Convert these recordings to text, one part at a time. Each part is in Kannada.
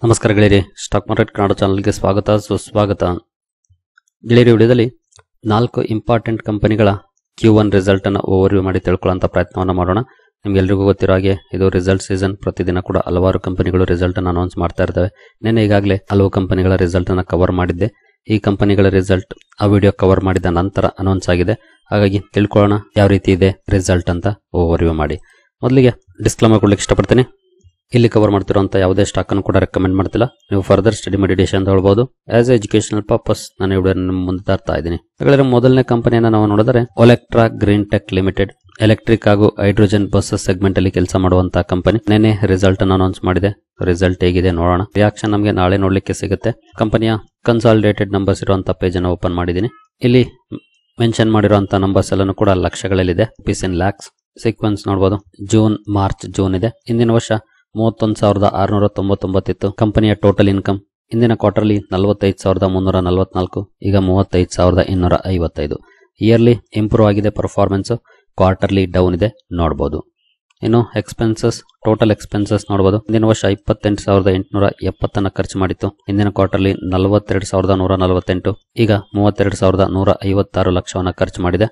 ನಮಸ್ಕಾರ ಗೆಳೆಯರಿ, ಸ್ಟಾಕ್ ಮಾರ್ಕೆಟ್ ಕನ್ನಡ ಚಾನಲ್ಗೆ ಸ್ವಾಗತ ಸುಸ್ವಾಗತ. ಗೆಳೆಯರಿ, ವಿಡಿಯೋದಲ್ಲಿ 4 ಇಂಪಾರ್ಟೆಂಟ್ ಕಂಪನಿಗಳ Q1 ರಿಸಲ್ಟ್ ಅನ್ನು ಓವರ್ವ್ಯೂ ಮಾಡಿ ತಿಳ್ಕೊಳ್ಳುವಂತ ಪ್ರಯತ್ನವನ್ನು ಮಾಡೋಣ. ನಿಮ್ಗೆಲ್ರಿಗೂ ಗೊತ್ತಿರೋ ಹಾಗೆ ಇದು ರಿಸಲ್ಟ್ ಸೀಸನ್. ಪ್ರತಿದಿನ ಕೂಡ ಹಲವಾರು ಕಂಪನಿಗಳು ರಿಸಲ್ಟ್ ಅನ್ನು ಅನೌನ್ಸ್ ಮಾಡ್ತಾ ಇರ್ತವೆ. ನೆನ್ನೆ ಈಗಾಗಲೇ ಹಲವು ಕಂಪನಿಗಳ ರಿಸಲ್ಟ್ ಅನ್ನು ಕವರ್ ಮಾಡಿದ್ದೆ. ಈ ಕಂಪನಿಗಳ ರಿಸಲ್ಟ್ ಆ ವಿಡಿಯೋ ಕವರ್ ಮಾಡಿದ ನಂತರ ಅನೌನ್ಸ್ ಆಗಿದೆ. ಹಾಗಾಗಿ ತಿಳ್ಕೊಳ್ಳೋಣ ಯಾವ ರೀತಿ ಇದೆ ರಿಸಲ್ಟ್ ಅಂತ ಓವರ್ವ್ಯೂ ಮಾಡಿ. ಮೊದಲಿಗೆ ಡಿಸ್ಕ್ಲೇಮರ್ ಕೊಡ್ಲಿಕ್ಕೆ ಇಷ್ಟಪಡ್ತೀನಿ. ಇಲ್ಲಿ ಕವರ್ ಮಾಡ್ತಿರುವಂತ ಯಾವುದೇ ಸ್ಟಾಕ್ ಅನ್ನು ಕೂಡ ರೆಕಮೆಂಡ್ ಮಾಡ್ತಿಲ್ಲ. ನೀವು ಫರ್ದರ್ ಸ್ಟಡಿ ಮೆಡಿಟೇಷನ್ ಅಂತ ಹೇಳ್ಬಹುದು. ಆಸ್ ಎಜುಕೇಶನಲ್ ಪರ್ಪಸ್ ನಾನು ಈ ವಿಡಿಯೋ ನಿಮ್ಮ ಮುಂದೆ ತರ್ತಾ ಇದ್ದೀನಿ. ಹಾಗಾದ್ರೆ ಮೊದಲನೇ ಕಂಪನಿಯನ್ನ ನಾವು ನೋಡಿದ್ರೆ Olectra green tech limited, electric ಹಾಗೂ ಹೈಡ್ರೋಜನ್ ಬಸ್ ಸೆಗ್ಮೆಂಟ್ ಅಲ್ಲಿ ಕೆಲಸ ಮಾಡುವಂತಹ ಕಂಪನಿ. ನೆನೆ ರಿಸಲ್ಟ್ ಅನ್ನು ಅನೌನ್ಸ್ ಮಾಡಿದೆ. ರಿಸಲ್ಟ್ ಹೇಗಿದೆ ನೋಡೋಣ. ರಿಯಾಕ್ಷನ್ ನಮಗೆ ನಾಳೆ ನೋಡ್ಲಿಕ್ಕೆ ಸಿಗುತ್ತೆ. ಕಂಪನಿಯ ಕನ್ಸಾಲಿಡೇಟೆಡ್ ನಂಬರ್ಸ್ ಇರುವಂತಹ ಪೇಜ್ ಅನ್ನು ಓಪನ್ ಮಾಡಿದ್ದೀನಿ. ಇಲ್ಲಿ ಮೆನ್ಷನ್ ಮಾಡಿರುವಂತಹ ನಂಬರ್ಸ್ ಎಲ್ಲಾನು ಕೂಡ ಲಕ್ಷಗಳಲ್ಲಿದೆ. ಪೀಸ್ ಇನ್ ಲ್ಯಾಕ್ಸ್. ಸೀಕ್ವೆನ್ಸ್ ನೋಡಬಹುದು. ಜೂನ್ ಇದೆ. ಇಂದಿನ ವರ್ಷ 31,699 ಇತ್ತು ಕಂಪನಿಯ ಟೋಟಲ್ ಇನ್ಕಮ್. ಇಂದಿನ ಕ್ವಾರ್ಟರ್ಲಿ 45,344, ಈಗ 35,255. ಇಯರ್ಲಿ ಇಂಪ್ರೂವ್ ಆಗಿದೆ ಪರ್ಫಾರ್ಮೆನ್ಸ್, ಕ್ವಾರ್ಟರ್ಲಿ ಡೌನ್ ಇದೆ ನೋಡಬಹುದು. ಇನ್ನು ಎಕ್ಸ್ಪೆನ್ಸಸ್, ಟೋಟಲ್ ಎಕ್ಸ್ಪೆನ್ಸಸ್ ನೋಡಬಹುದು. ಇಂದಿನ ವರ್ಷ 28,870 ಖರ್ಚು ಮಾಡಿತ್ತು. ಇಂದಿನ ಕ್ವಾರ್ಟರ್ಲಿ 42,148, ಈಗ 32,156 ಲಕ್ಷವನ್ನ ಖರ್ಚು ಮಾಡಿದೆ.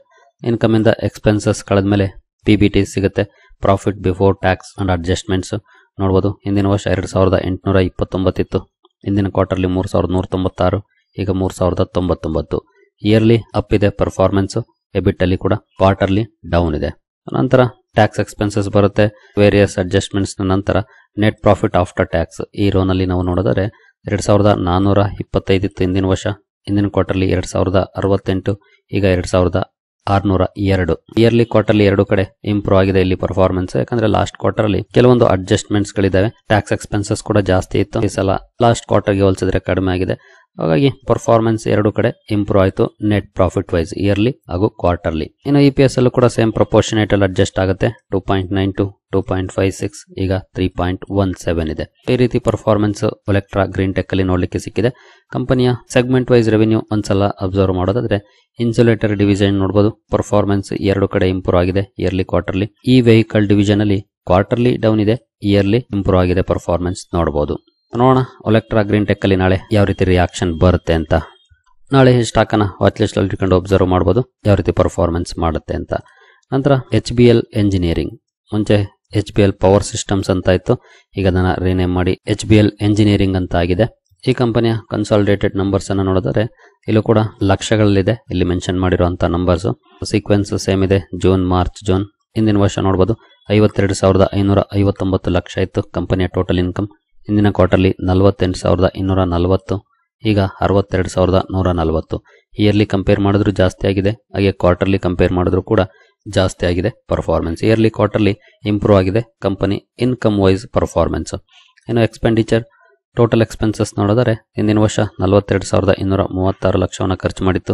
ಇನ್ಕಮ್ ಇಂದ ಎಕ್ಸ್ಪೆನ್ಸಸ್ ಕಳೆದ್ಮೇಲೆ PBT ಸಿಗುತ್ತೆ, profit before tax and adjustments ನೋಡಬಹುದು. ಇಂದಿನ ವರ್ಷ 2,829 ಇತ್ತು. ಇಂದಿನ ಕ್ವಾರ್ಟರ್ಲಿ 3,196, ಈಗ 3,099. ಇಯರ್ಲಿ ಅಪ್ ಇದೆ ಪರ್ಫಾರ್ಮೆನ್ಸ್. ಎಬಿಟ್ ಅಲ್ಲಿ ಕೂಡ ಕ್ವಾರ್ಟರ್ಲಿ ಡೌನ್ ಇದೆ. ನಂತರ ಟ್ಯಾಕ್ಸ್ ಎಕ್ಸ್ಪೆನ್ಸಸ್ ಬರುತ್ತೆ. ವೇರಿಯಸ್ ಅಡ್ಜಸ್ಟ್ಮೆಂಟ್ಸ್ ನಂತರ ನೆಟ್ ಪ್ರಾಫಿಟ್ ಆಫ್ಟರ್ ಟ್ಯಾಕ್ಸ್ ಈ ರೋನಲ್ಲಿ ನಾವು ನೋಡಿದರೆ 2,425 ಇತ್ತು ಇಂದಿನ ವರ್ಷ. ಇಂದಿನ ಕ್ವಾರ್ಟರ್ಲಿ 2,068, ಈಗ 2,602. ಇಯರ್ಲಿ ಕ್ವಾರ್ಟರ್ಲಿ ಎರಡು ಕಡೆ ಇಂಪ್ರೂವ್ ಆಗಿದೆ ಇಲ್ಲಿ ಪರ್ಫಾರ್ಮೆನ್ಸ್. ಯಾಕಂದ್ರೆ ಲಾಸ್ಟ್ ಕ್ವಾರ್ಟರ್ ಅಲ್ಲಿ ಕೆಲವೊಂದು ಅಡ್ಜಸ್ಟ್ಮೆಂಟ್ಸ್ ಗಳಿದಾವೆ. ಟ್ಯಾಕ್ಸ್ ಎಕ್ಸ್ಪೆನ್ಸಸ್ ಕೂಡ ಜಾಸ್ತಿ ಇತ್ತು. ಈ ಸಲ ಲಾಸ್ಟ್ ಕ್ವಾರ್ಟರ್ಗೆ ಹೋಲಿಸಿದ್ರೆ ಕಡಿಮೆ ಆಗಿದೆ. ಹಾಗಾಗಿ ಪರ್ಫಾರ್ಮೆನ್ಸ್ ಎರಡು ಕಡೆ ಇಂಪ್ರೂವ್ ಆಯಿತು, ನೆಟ್ ಪ್ರಾಫಿಟ್ ವೈಸ್ ಇಯರ್ಲಿ ಹಾಗೂ ಕ್ವಾರ್ಟರ್ಲಿ. ಇನ್ನು EPS ಅಲ್ಲೂ ಕೂಡ ಸೇಮ್ ಪ್ರಪೋರ್ಷನೇಟ್ ಅಲ್ಲಿ ಅಡ್ಜಸ್ಟ್ ಆಗುತ್ತೆ. 2.92, 2.56, ಈಗ 3.17 ಇದೆ. ಈ ರೀತಿ ಪರ್ಫಾರ್ಮೆನ್ಸ್ ಒಲೆಕ್ಟ್ರಾ ಗ್ರೀನ್ ಟೆಕ್ ಅಲ್ಲಿ ನೋಡ್ಲಿಕ್ಕೆ ಸಿಕ್ಕಿದೆ. ಕಂಪನಿಯ ಸೆಗ್ಮೆಂಟ್ ವೈಸ್ ರೆವೆನ್ಯೂ ಒಂದ್ಸಲ ಅಬ್ಸರ್ವ್ ಮಾಡೋದಾದ್ರೆ ಇನ್ಸುಲೇಟರ್ ಡಿವಿಷನ್ ನೋಡಬಹುದು. ಪರ್ಫಾರ್ಮೆನ್ಸ್ ಎರಡು ಕಡೆ ಇಂಪ್ರೂವ್ ಆಗಿದೆ ಇಯರ್ಲಿ ಕ್ವಾರ್ಟರ್ಲಿ. ಈ ವೆಹಿಕಲ್ ಡಿವಿಷನ್ ಅಲ್ಲಿ ಕ್ವಾರ್ಟರ್ಲಿ ಡೌನ್ ಇದೆ, ಇಯರ್ಲಿ ಇಂಪ್ರೂವ್ ಆಗಿದೆ ಪರ್ಫಾರ್ಮೆನ್ಸ್ ನೋಡಬಹುದು. ನೋಡೋಣ ಒಲೆಕ್ಟ್ರಾ ಗ್ರೀನ್ ಟೆಕ್ ಅಲ್ಲಿ ನಾಳೆ ಯಾವ ರೀತಿ ರಿಯಾಕ್ಷನ್ ಬರುತ್ತೆ ಅಂತ. ನಾಳೆ ಈ ಸ್ಟಾಕ್ ಅನ್ನ ವಾಚ್ ಲಿಸ್ಟ್ ಅಲ್ಲಿ ಇಟ್ಕೊಂಡು ಅಬ್ಸರ್ವ್ ಮಾಡಬಹುದು ಯಾವ ರೀತಿ ಪರ್ಫಾರ್ಮೆನ್ಸ್ ಮಾಡುತ್ತೆ ಅಂತ. ನಂತರ HBL ಎಂಜಿನಿಯರಿಂಗ್, ಮುಂಚೆ HBL ಪವರ್ ಸಿಸ್ಟಮ್ಸ್ ಅಂತ ಇತ್ತು, ಈಗ ಅದನ್ನ ರಿನೇಮ್ ಮಾಡಿ HBL ಎಂಜಿನಿಯರಿಂಗ್ ಅಂತ ಆಗಿದೆ. ಈ ಕಂಪನಿಯ ಕನ್ಸಾಲಿಡೇಟೆಡ್ ನಂಬರ್ಸ್ ಅನ್ನ ನೋಡಿದರೆ ಇಲ್ಲೂ ಕೂಡ ಲಕ್ಷಗಳಲ್ಲಿದೆ. ಇಲ್ಲಿ ಮೆನ್ಷನ್ ಮಾಡಿರುವಂತಹ ನಂಬರ್ಸ್. ಸೀಕ್ವೆನ್ಸ್ ಸೇಮ್ ಇದೆ. ಜೂನ್. ಇಂದಿನ ವರ್ಷ ನೋಡಬಹುದು 52,559 ಲಕ್ಷ ಇತ್ತು ಕಂಪನಿಯ ಟೋಟಲ್ ಇನ್ಕಮ್. ಇಂದಿನ ಕ್ವಾರ್ಟರ್ಲಿ 48,240, ಈಗ 62,140. ಇಯರ್ಲಿ ಕಂಪೇರ್ ಮಾಡಿದ್ರು ಜಾಸ್ತಿ ಆಗಿದೆ, ಹಾಗೆ ಕ್ವಾರ್ಟರ್ಲಿ ಕಂಪೇರ್ ಮಾಡಿದ್ರು ಕೂಡ ಜಾಸ್ತಿ ಆಗಿದೆ ಪರ್ಫಾರ್ಮೆನ್ಸ್. ಇಯರ್ಲಿ ಕ್ವಾರ್ಟರ್ಲಿ ಇಂಪ್ರೂವ್ ಆಗಿದೆ ಕಂಪನಿ ಇನ್ಕಮ್ ವೈಸ್ ಪರ್ಫಾರ್ಮೆನ್ಸ್. ಇನ್ನು ಎಕ್ಸ್ಪೆಂಡಿಚರ್, ಟೋಟಲ್ ಎಕ್ಸ್ಪೆನ್ಸಸ್ ನೋಡಿದರೆ ಇಂದಿನ ವರ್ಷ 42,236 ಲಕ್ಷವನ್ನು ಖರ್ಚು ಮಾಡಿತ್ತು.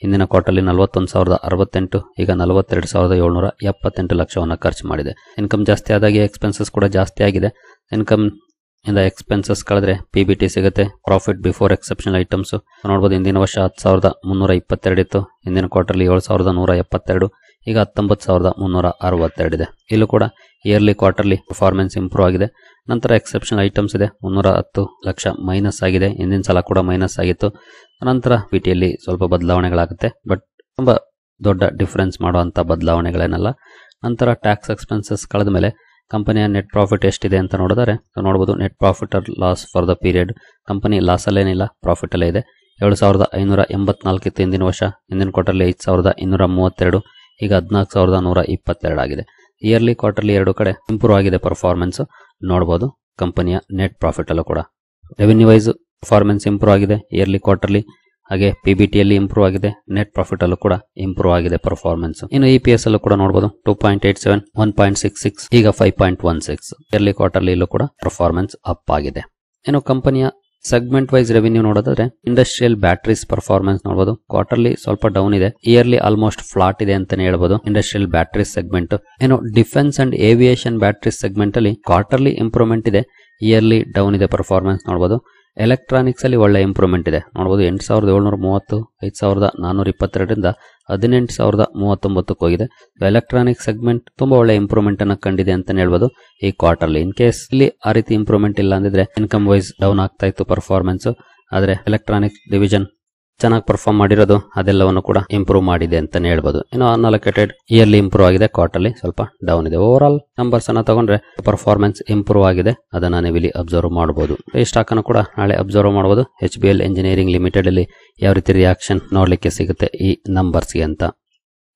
ಇಂದಿನ ಕ್ವಾರ್ಟರ್ಲಿ 41,068, ಈಗ 42,778 ಲಕ್ಷವನ್ನು ಖರ್ಚು ಮಾಡಿದೆ. ಇನ್ಕಮ್ ಜಾಸ್ತಿ ಆದಾಗೆ ಎಕ್ಸ್ಪೆನ್ಸಸ್ ಕೂಡ ಜಾಸ್ತಿ ಆಗಿದೆ. ಇನ್ಕಮ್ ಇಂದ ಎಕ್ಸ್ಪೆನ್ಸಸ್ ಕಳೆದ್ರೆ PBT ಸಿಗುತ್ತೆ, ಪ್ರಾಫಿಟ್ ಬಿಫೋರ್ ಎಕ್ಸೆಪ್ಷನಲ್ ಐಟಮ್ಸ್ ನೋಡಬಹುದು. ಇಂದಿನ ವರ್ಷ 10,322 ಇತ್ತು. ಇಂದಿನ ಕ್ವಾರ್ಟರ್ಲಿ 7,172, ಈಗ 19,362 ಇದೆ. ಇಲ್ಲೂ ಕೂಡ ಇಯರ್ಲಿ ಕ್ವಾರ್ಟರ್ಲಿ ಪರ್ಫಾರ್ಮೆನ್ಸ್ ಇಂಪ್ರೂವ್ ಆಗಿದೆ. ನಂತರ ಎಕ್ಸೆಪ್ಷನಲ್ ಐಟಮ್ಸ್ ಇದೆ, 310 ಲಕ್ಷ ಮೈನಸ್ ಆಗಿದೆ. ಇಂದಿನ ಸಲ ಕೂಡ ಮೈನಸ್ ಆಗಿತ್ತು. ನಂತರ PBTಯಲ್ಲಿ ಸ್ವಲ್ಪ ಬದಲಾವಣೆಗಳಾಗುತ್ತೆ, ಬಟ್ ತುಂಬಾ ದೊಡ್ಡ ಡಿಫರೆನ್ಸ್ ಮಾಡುವಂತ ಬದಲಾವಣೆಗಳೇನಲ್ಲ. ನಂತರ ಟ್ಯಾಕ್ಸ್ ಎಕ್ಸ್ಪೆನ್ಸಸ್ ಕಳೆದ ಮೇಲೆ ಕಂಪನಿಯ ನೆಟ್ ಪ್ರಾಫಿಟ್ ಎಷ್ಟಿದೆ ಅಂತ ನೋಡಿದರೆ ನೋಡಬಹುದು. Net profit or loss for the period, company loss ಅಲ್ಲೇನಿಲ್ಲ, ಪ್ರಾಫಿಟ್ ಅಲ್ಲೇ ಇದೆ. 7,584 ಇತ್ತು ಇಂದಿನ ವರ್ಷ. ಇಂದಿನ ಕ್ವಾರ್ಟರ್ಲಿ 5,232, ಈಗ 14,122 ಆಗಿದೆ. ಇಯರ್ಲಿ ಕ್ವಾರ್ಟರ್ಲಿ ಎರಡು ಕಡೆ ಇಂಪ್ರೂವ್ ಆಗಿದೆ ಪರ್ಫಾರ್ಮೆನ್ಸ್ ನೋಡಬಹುದು. ಕಂಪನಿಯ ನೆಟ್ ಪ್ರಾಫಿಟ್ ಅಲ್ಲೂ ಕೂಡ ರೆವೆನ್ಯೂ ವೈಸ್ ಪರ್ಫಾರ್ಮೆನ್ಸ್ ಇಂಪ್ರೂವ್ ಆಗಿದೆ ಇಯರ್ಲಿ ಕ್ವಾರ್ಟರ್ಲಿ, ಹಾಗೆ PBTಯಲ್ಲಿ ಇಂಪ್ರೂವ್ ಆಗಿದೆ, ನೆಟ್ ಪ್ರಾಫಿಟ್ ಅಲ್ಲೂ ಕೂಡ ಇಂಪ್ರೂವ್ ಆಗಿದೆ ಪರ್ಫಾರ್ಮೆನ್ಸ್. ಇನ್ನು EPS ಅಲ್ಲೂ ಕೂಡ ನೋಡಬಹುದು 2.87, 1.66, ಈಗ 5.16. ಇಯರ್ಲಿ ಕ್ವಾರ್ಟರ್ಲಿ ಇಲ್ಲೂ ಕೂಡ ಪರ್ಫಾರ್ಮೆನ್ಸ್ ಅಪ್ ಆಗಿದೆ. ಇನ್ನು ಕಂಪನಿಯ ಸೆಗ್ಮೆಂಟ್ ವೈಸ್ ರೆವೆನ್ಯೂ ನೋಡೋದಾದ್ರೆ ಇಂಡಸ್ಟ್ರಿಯಲ್ ಬ್ಯಾಟರೀಸ್ ಪರ್ಫಾರ್ಮೆನ್ಸ್ ನೋಡಬಹುದು. ಕ್ವಾರ್ಟರ್ಲಿ ಸ್ವಲ್ಪ ಡೌನ್ ಇದೆ, ಇಯರ್ಲಿ ಆಲ್ಮೋಸ್ಟ್ ಫ್ಲಾಟ್ ಇದೆ ಅಂತಾನೆ ಹೇಳ್ಬಹುದು ಇಂಡಸ್ಟ್ರಿಯಲ್ ಬ್ಯಾಟರೀಸ್ ಸೆಗ್ಮೆಂಟ್. ಇನ್ನು defence and aviation batteries segment ಅಲ್ಲಿ ಕ್ವಾರ್ಟರ್ಲಿ ಇಂಪ್ರೂವ್ಮೆಂಟ್ ಇದೆ, ಇಯರ್ಲಿ ಡೌನ್ ಇದೆ ಪರ್ಫಾರ್ಮೆನ್ಸ್ ನೋಡಬಹುದು. ಎಲೆಕ್ಟ್ರಾನಿಕ್ಸ್ ಅಲ್ಲಿ ಒಳ್ಳೆ ಇಂಪ್ರೂವ್ಮೆಂಟ್ ಇದೆ ನೋಡಬಹುದು. 8730 5422ರಿಂದ 18039 ಹೋಗಿದೆ. ಎಲೆಕ್ಟ್ರಾನಿಕ್ ಸೆಗ್ಮೆಂಟ್ ತುಂಬಾ ಒಳ್ಳೆ ಇಂಪ್ರೂವ್ಮೆಂಟ್ ಅನ್ನ ಕಂಡಿದೆ ಅಂತ ಹೇಳ್ಬೋದು ಈ ಕ್ವಾರ್ಟರ್ಲಿ. ಇನ್ ಕೇಸ್ ಇಲ್ಲಿ ಆ ರೀತಿ ಇಂಪ್ರೂವ್ಮೆಂಟ್ ಇಲ್ಲ ಅಂದಿದ್ರೆ ಇನ್ಕಮ್ ವೈಸ್ ಡೌನ್ ಆಗ್ತಾ ಇತ್ತು ಪರ್ಫಾರ್ಮೆನ್ಸ್. ಆದ್ರೆ ಎಲೆಕ್ಟ್ರಾನಿಕ್ ಡಿವಿಷನ್ ಚೆನ್ನಾಗಿ ಪರ್ಫಾರ್ಮ್ ಮಾಡಿರೋದು ಅದೆಲ್ಲವನ್ನು ಕೂಡ ಇಂಪ್ರೂವ್ ಮಾಡಿದೆ ಅಂತಾನೆ ಹೇಳ್ಬೋದು. ಇನ್ನು ಅನ್ಅಲೋಕೇಟೆಡ್ ಇಯರ್ಲಿ ಇಂಪ್ರೂವ್ ಆಗಿದೆ, ಕ್ವಾರ್ಟರ್ಲಿ ಸ್ವಲ್ಪ ಡೌನ್ ಇದೆ. ಓವರ್ ಆಲ್ ನಂಬರ್ಸ್ ಅನ್ನ ತಗೊಂಡ್ರೆ ಪರ್ಫಾರ್ಮೆನ್ಸ್ ಇಂಪ್ರೂವ್ ಆಗಿದೆ, ಅದನ್ನ ನೀವು ಇಲ್ಲಿ ಅಬ್ಸರ್ವ್ ಮಾಡಬಹುದು. ಈ ಸ್ಟಾಕ್ ಅನ್ನು ಕೂಡ ನಾಳೆ ಅಬ್ಸರ್ವ್ ಮಾಡಬಹುದು. HBL ಎಂಜಿನಿಯರಿಂಗ್ ಲಿಮಿಟೆಡ್ ಅಲ್ಲಿ ಯಾವ ರೀತಿ ರಿಯಾಕ್ಷನ್ ನೋಡ್ಲಿಕ್ಕೆ ಸಿಗುತ್ತೆ ಈ ನಂಬರ್ಸ್ಗೆ ಅಂತ.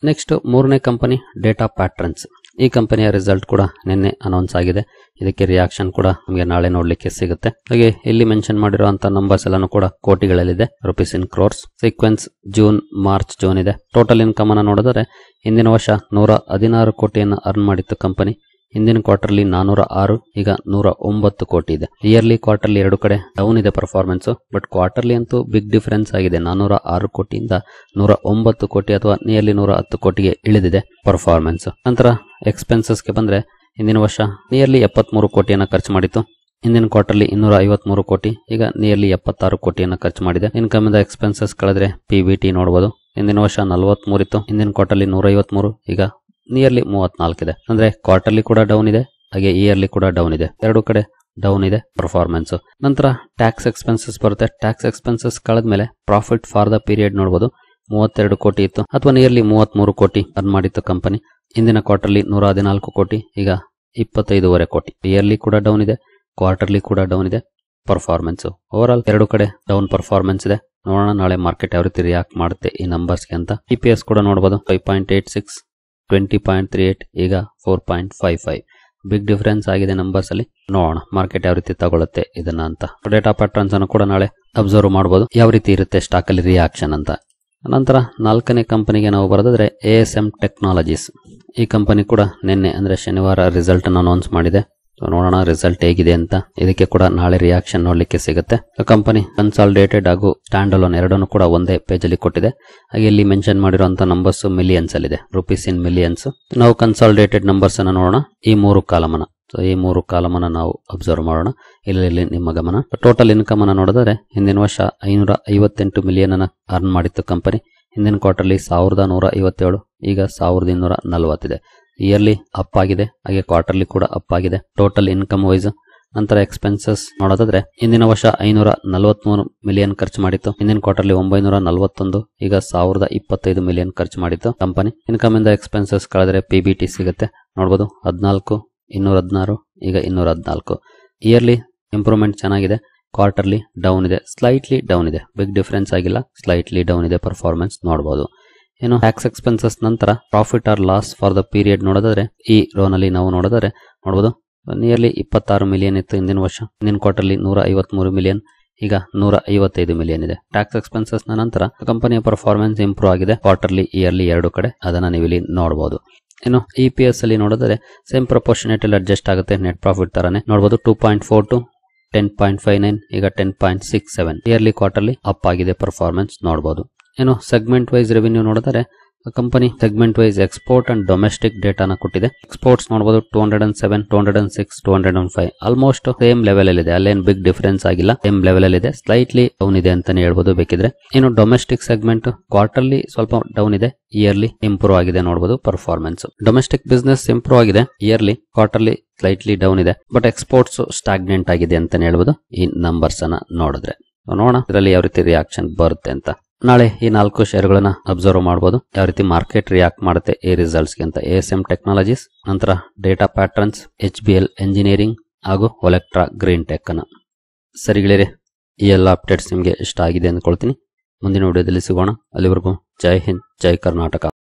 ನೆಕ್ಸ್ಟ್ ಮೂರನೇ ಕಂಪನಿ ಡೇಟಾ ಪ್ಯಾಟ್ರನ್ಸ್. ಈ ಕಂಪನಿಯ ರಿಸಲ್ಟ್ ಕೂಡ ನಿನ್ನೆ ಅನೌನ್ಸ್ ಆಗಿದೆ. ಇದಕ್ಕೆ ರಿಯಾಕ್ಷನ್ ಕೂಡ ನಮಗೆ ನಾಳೆ ನೋಡ್ಲಿಕ್ಕೆ ಸಿಗುತ್ತೆ. ಹಾಗೆ ಇಲ್ಲಿ ಮೆನ್ಷನ್ ಮಾಡಿರುವಂತಹ ನಂಬರ್ಸ್ ಎಲ್ಲಾನು ಕೂಡ ಕೋಟಿಗಳಲ್ಲಿದೆ, rupees in crores. Sequence June ಇದೆ. ಟೋಟಲ್ ಇನ್ಕಮ್ ಅನ್ನ ನೋಡಿದರೆ ಹಿಂದಿನ ವರ್ಷ 116 ಕೋಟಿಯನ್ನು ಅರ್ನ್ ಮಾಡಿತ್ತು ಕಂಪನಿ. ಹಿಂದಿನ ಕ್ವಾರ್ಟರ್ಲಿ 406, ಈಗ 109 ಕೋಟಿ ಇದೆ. ಇಯರ್ಲಿ ಕ್ವಾರ್ಟರ್ಲಿ ಎರಡು ಕಡೆ ಡೌನ್ ಇದೆ ಪರ್ಫಾರ್ಮೆನ್ಸ್, ಬಟ್ ಕ್ವಾರ್ಟರ್ಲಿ ಅಂತೂ ಬಿಗ್ ಡಿಫರೆನ್ಸ್ ಆಗಿದೆ. 406 ಕೋಟಿಯಿಂದ 109 ಕೋಟಿ ಅಥವಾ ನಿಯರ್ಲಿ 110 ಕೋಟಿಗೆ ಇಳಿದಿದೆ ಪರ್ಫಾರ್ಮೆನ್ಸ್. ನಂತರ ಎಕ್ಸ್ಪೆನ್ಸಸ್ಗೆ ಬಂದ್ರೆ ಹಿಂದಿನ ವರ್ಷ ನಿಯರ್ಲಿ 73 ಕೋಟಿಯನ್ನು ಖರ್ಚು ಮಾಡಿತ್ತು. ಹಿಂದಿನ ಕ್ವಾರ್ಟರ್ಲಿ 253 ಕೋಟಿ, ಈಗ ನಿಯರ್ಲಿ 76 ಕೋಟಿಯನ್ನು ಖರ್ಚು ಮಾಡಿದೆ. ಇನ್ಕಮ್ ಇಂದ ಎಕ್ಸ್ಪೆನ್ಸಸ್ ಕಳೆದ್ರೆ PBT ನೋಡಬಹುದು. ಹಿಂದಿನ ವರ್ಷ 43 ಇತ್ತು, ಹಿಂದಿನ ಕ್ವಾರ್ಟರ್ಲಿ 153, ಈಗ ನಿಯರ್ಲಿ 34 ಇದೆ. ಅಂದ್ರೆ ಕ್ವಾರ್ಟರ್ಲಿ ಕೂಡ ಡೌನ್ ಇದೆ, ಹಾಗೆ ಇಯರ್ಲಿ ಕೂಡ ಡೌನ್ ಇದೆ. ಎರಡು ಕಡೆ ಡೌನ್ ಇದೆ ಪರ್ಫಾರ್ಮೆನ್ಸ್. ನಂತರ ಟ್ಯಾಕ್ಸ್ ಎಕ್ಸ್ಪೆನ್ಸಸ್ ಬರುತ್ತೆ. ಟ್ಯಾಕ್ಸ್ ಎಕ್ಸ್ಪೆನ್ಸಸ್ ಕಳೆದ್ಮೇಲೆ ಪ್ರಾಫಿಟ್ ಫಾರ್ ದ ಪೀರಿಯಡ್ ನೋಡಬಹುದು. 32 ಕೋಟಿ ಇತ್ತು ಅಥವಾ ನಿಯರ್ಲಿ 33 ಕೋಟಿ ಅರ್ನ್ ಮಾಡಿತ್ತು ಕಂಪನಿ. ಹಿಂದಿನ ಕ್ವಾರ್ಟರ್ಲಿ 114 ಕೋಟಿ, ಈಗ 25.5 ಕೋಟಿ. ಇಯರ್ಲಿ ಕೂಡ ಡೌನ್ ಇದೆ, ಕ್ವಾರ್ಟರ್ಲಿ ಕೂಡ ಡೌನ್ ಇದೆ ಪರ್ಫಾರ್ಮೆನ್ಸ್. ಓವರ್ ಆಲ್ ಎರಡು ಕಡೆ ಡೌನ್ ಪರ್ಫಾರ್ಮೆನ್ಸ್ ಇದೆ. ನೋಡೋಣ ನಾಳೆ ಮಾರ್ಕೆಟ್ ಯಾವ ರೀತಿ ರಿಯಾಕ್ಟ್ ಮಾಡುತ್ತೆ ಈ ನಂಬರ್ಸ್ಗೆ ಅಂತ. EPS ಕೂಡ ನೋಡಬಹುದು. 5.86, 20.38, ಈಗ 4.55. ಬಿಗ್ ಡಿಫರೆನ್ಸ್ ಆಗಿದೆ ನಂಬರ್ಸ್ ಅಲ್ಲಿ. ನೋಡೋಣ ಮಾರ್ಕೆಟ್ ಯಾವ ರೀತಿ ತಗೊಳುತ್ತೆ ಇದನ್ನ ಅಂತ. ಡೇಟಾ ಪ್ಯಾಟ್ರನ್ಸ್ ಅನ್ನು ಕೂಡ ನಾಳೆ ಅಬ್ಸರ್ವ್ ಮಾಡಬಹುದು, ಯಾವ ರೀತಿ ಇರುತ್ತೆ ಸ್ಟಾಕ್ ಅಲ್ಲಿ ರಿಯಾಕ್ಷನ್ ಅಂತ. ನಂತರ ನಾಲ್ಕನೇ ಕಂಪನಿಗೆ ನಾವು ಬರೋದಾದ್ರೆ ASM ಟೆಕ್ನಾಲಜೀಸ್. ಈ ಕಂಪನಿ ಕೂಡ ನಿನ್ನೆ ಅಂದ್ರೆ ಶನಿವಾರ ರಿಸಲ್ಟ್ ಅನ್ನು ಅನೌನ್ಸ್ ಮಾಡಿದೆ. ನೋಡೋಣ ರಿಸಲ್ಟ್ ಹೇಗಿದೆ ಅಂತ. ಇದಕ್ಕೆ ಕೂಡ ನಾಳೆ ರಿಯಾಕ್ಷನ್ ನೋಡ್ಲಿಕ್ಕೆ ಸಿಗುತ್ತೆ. ಕಂಪನಿ ಕನ್ಸಾಲಿಡೇಟೆಡ್ ಹಾಗೂ ಸ್ಟ್ಯಾಂಡ್ ಅಲೋನ್ ಎರಡನ್ನು ಕೂಡ ಒಂದೇ ಪೇಜ್ ಅಲ್ಲಿ ಕೊಟ್ಟಿದೆ. ಹಾಗೆ ಇಲ್ಲಿ ಮೆನ್ಷನ್ ಮಾಡಿರುವಂತಹ ನಂಬರ್ಸ್ ಮಿಲಿಯನ್ಸ್ ಅಲ್ಲಿ ಇದೆ, ರುಪೀಸ್ ಇನ್ ಮಿಲಿಯನ್ಸ್. ನಾವು ಕನ್ಸಾಲಿಡೇಟೆಡ್ ನಂಬರ್ಸ್ ಅನ್ನ ನೋಡೋಣ. ಈ ಮೂರು ಕಾಲಮನ ಈ ಮೂರು ಕಾಲಮನ್ನ ನಾವು ಅಬ್ಸರ್ವ್ ಮಾಡೋಣ. ಇಲ್ಲಿ ನಿಮ್ಮ ಗಮನ. ಟೋಟಲ್ ಇನ್ಕಮ್ ಅನ್ನ ನೋಡಿದರೆ ಹಿಂದಿನ ವರ್ಷ 558 ಮಿಲಿಯನ್ ಅನ್ನ ಅರ್ನ್ ಮಾಡಿತ್ತು ಕಂಪನಿ. ಹಿಂದಿನ ಕ್ವಾರ್ಟರ್ಲಿ 1157, ಈಗ 1240 ಇದೆ. ಇಯರ್ಲಿ ಅಪ್ ಆಗಿದೆ, ಹಾಗೆ ಕ್ವಾರ್ಟರ್ಲಿ ಕೂಡ ಅಪ್ ಆಗಿದೆ ಟೋಟಲ್ ಇನ್ಕಮ್ ವೈಸ್. ನಂತರ ಎಕ್ಸ್ಪೆನ್ಸಸ್ ನೋಡೋದಾದ್ರೆ ಹಿಂದಿನ ವರ್ಷ 543 ಮಿಲಿಯನ್ ಖರ್ಚು ಮಾಡಿತ್ತು. ಹಿಂದಿನ ಕ್ವಾರ್ಟರ್ಲಿ 941, ಈಗ 1025 ಮಿಲಿಯನ್ ಖರ್ಚು ಮಾಡಿತ್ತು ಕಂಪನಿ. ಇನ್ಕಮ್ ಇಂದ ಎಕ್ಸ್ಪೆನ್ಸಸ್ ಕಳೆದ್ರೆ PBT ಸಿಗುತ್ತೆ ನೋಡಬಹುದು. 14, 216, ಈಗ 214. ಇಯರ್ಲಿ ಇಂಪ್ರೂವ್ಮೆಂಟ್ ಚೆನ್ನಾಗಿದೆ, ಕ್ವಾರ್ಟರ್ಲಿ ಡೌನ್ ಇದೆ, ಸ್ಲೈಟ್ಲಿ ಡೌನ್ ಇದೆ, ಬಿಗ್ ಡಿಫರೆನ್ಸ್ ಆಗಿಲ್ಲ, ಸ್ಲೈಟ್ಲಿ ಡೌನ್ ಇದೆ ಪರ್ಫಾರ್ಮೆನ್ಸ್ ನೋಡಬಹುದು. ಏನು ಟ್ಯಾಕ್ಸ್ ಎಕ್ಸ್ಪೆನ್ಸಸ್ ನಂತರ profit or loss for the period ನೋಡೋದಾದ್ರೆ ಈ ರೋನಲ್ಲಿ ನಾವು ನೋಡೋದಾದ್ರೆ ನೋಡಬಹುದು ನಿಯರ್ಲಿ 26 ಮಿಲಿಯನ್ ಇತ್ತು ಹಿಂದಿನ ವರ್ಷ. ಹಿಂದಿನ ಕ್ವಾರ್ಟರ್ಲಿ 153 ಮಿಲಿಯನ್, ಈಗ 155 ಮಿಲಿಯನ್ ಇದೆ. ಟ್ಯಾಕ್ಸ್ ಎಕ್ಸ್ಪೆನ್ಸಸ್ ನಂತರ ಕಂಪನಿಯ ಪರ್ಫಾರ್ಮೆನ್ಸ್ ಇಂಪ್ರೂವ್ ಆಗಿದೆ ಕ್ವಾರ್ಟರ್ಲಿ ಇಯರ್ಲಿ ಎರಡು ಕಡೆ, ಅದನ್ನ ನೀವು ಇಲ್ಲಿ ನೋಡಬಹುದು. ಇನ್ನು EPS ಅಲ್ಲಿ ನೋಡಿದ್ರೆ ಸೇಮ್ ಪ್ರಪೋರ್ಷನೇಟ್ ಅಲ್ಲಿ ಅಡ್ಜಸ್ಟ್ ಆಗುತ್ತೆ, ನೆಟ್ ಪ್ರಾಫಿಟ್ ತರಾನೇ ನೋಡಬಹುದು. 2.42, 10.59, ಈಗ 10.67. ಇಯರ್ಲಿ ಕ್ವಾರ್ಟರ್ಲಿ ಅಪ್ ಆಗಿದೆ ಪರ್ಫಾರ್ಮೆನ್ಸ್ ನೋಡಬಹುದು. ಏನು ಸೆಗ್ಮೆಂಟ್ ವೈಸ್ ರೆವಿನ್ಯೂ ನೋಡಿದರೆ company segment wise export and domestic ಡೇಟಾನ ಕೊಟ್ಟಿದೆ. ಎಕ್ಸ್ಪೋರ್ಟ್ಸ್ ನೋಡಬಹುದು 207, 206, 205 ಆಲ್ಮೋಸ್ಟ್ ಸೇಮ್ ಲೆವೆಲ್ ಅಲ್ಲಿ ಇದೆ. ಅಲ್ಲೇನು ಬಿಗ್ ಡಿಫರೆನ್ಸ್ ಆಗಿಲ್ಲ, ಸೇಮ್ ಲೆವೆಲ್ ಅಲ್ಲಿ ಇದೆ. ಸ್ಲೈಟ್ಲಿ ಡೌನ್ ಇದೆ ಅಂತಾನೆ ಹೇಳ್ಬೋದು ಬೇಕಿದ್ರೆ. ಇನ್ನು ಡೊಮೆಸ್ಟಿಕ್ ಸೆಗ್ಮೆಂಟ್ ಕ್ವಾರ್ಟರ್ಲಿ ಸ್ವಲ್ಪ ಡೌನ್ ಇದೆ, ಇಯರ್ಲಿ ಇಂಪ್ರೂವ್ ಆಗಿದೆ ನೋಡಬಹುದು ಪರ್ಫಾರ್ಮೆನ್ಸ್. ಡೊಮೆಸ್ಟಿಕ್ ಬಿಸ್ನೆಸ್ ಇಂಪ್ರೂವ್ ಆಗಿದೆ, ಇಯರ್ಲಿ ಕ್ವಾರ್ಟರ್ಲಿ ಸ್ಲೈಟ್ಲಿ ಡೌನ್ ಇದೆ, ಬಟ್ ಎಕ್ಸ್ಪೋರ್ಟ್ಸ್ ಸ್ಟಾಗ್ನೆಂಟ್ ಆಗಿದೆ ಅಂತಾನೆ ಹೇಳ್ಬೋದು ಈ ನಂಬರ್ಸ್ ಅನ್ನ ನೋಡಿದ್ರೆ. ನೋಡೋಣ ಇದರಲ್ಲಿ ಯಾವ ರೀತಿ ರಿಯಾಕ್ಷನ್ ಬರುತ್ತೆ ಅಂತ. ನಾಳೆ ಈ 4 ಶೇರ್ಗಳನ್ನ ಅಬ್ಸರ್ವ್ ಮಾಡಬಹುದು, ಯಾವ ರೀತಿ ಮಾರ್ಕೆಟ್ ರಿಯಾಕ್ಟ್ ಮಾಡುತ್ತೆ ಈ ರಿಸಲ್ಟ್ಸ್ಗೆ ಅಂತ. ASM ಟೆಕ್ನಾಲಜೀಸ್, ನಂತರ ಡೇಟಾ ಪ್ಯಾಟ್ರನ್ಸ್, HBL ಎಂಜಿನಿಯರಿಂಗ್ ಹಾಗೂ ಒಲೆಕ್ಟ್ರಾ ಗ್ರೀನ್ ಟೆಕ್ ಅನ್ನ. ಸರಿಗಳಿರಿ, ಈ ಎಲ್ಲ ಅಪ್ಡೇಟ್ಸ್ ನಿಮಗೆ ಇಷ್ಟ ಆಗಿದೆ ಅಂದ್ಕೊಳ್ತೀನಿ. ಮುಂದಿನ ವಿಡಿಯೋದಲ್ಲಿ ಸಿಗೋಣ. ಅಲ್ಲಿವರೆಗೂ ಜೈ ಹಿಂದ್, ಜೈ ಕರ್ನಾಟಕ.